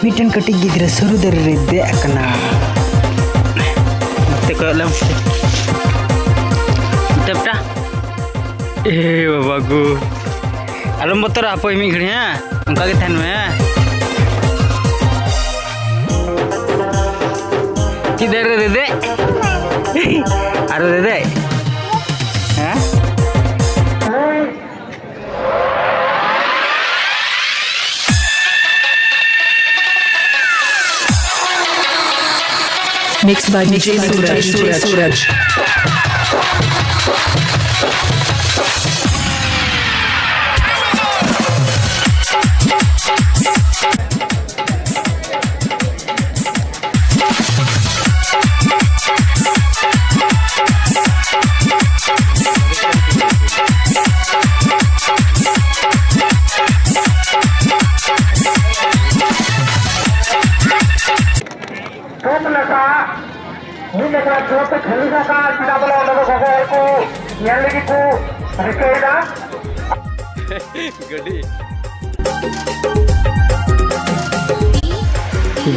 Mitten कटी गिद्रा सरू दरे रे दे अकना मते को लम तबटा ए बाबा गो अलम बतर आप मी घड़ी हां उनका के थान में किधर रे दे अरे दे हैं Mixed by DJ Suraj.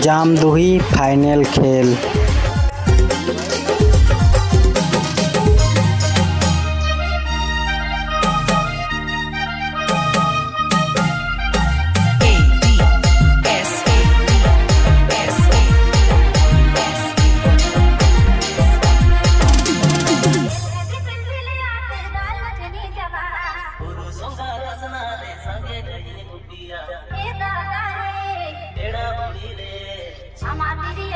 जाम दुही फाइनल खेल हमारी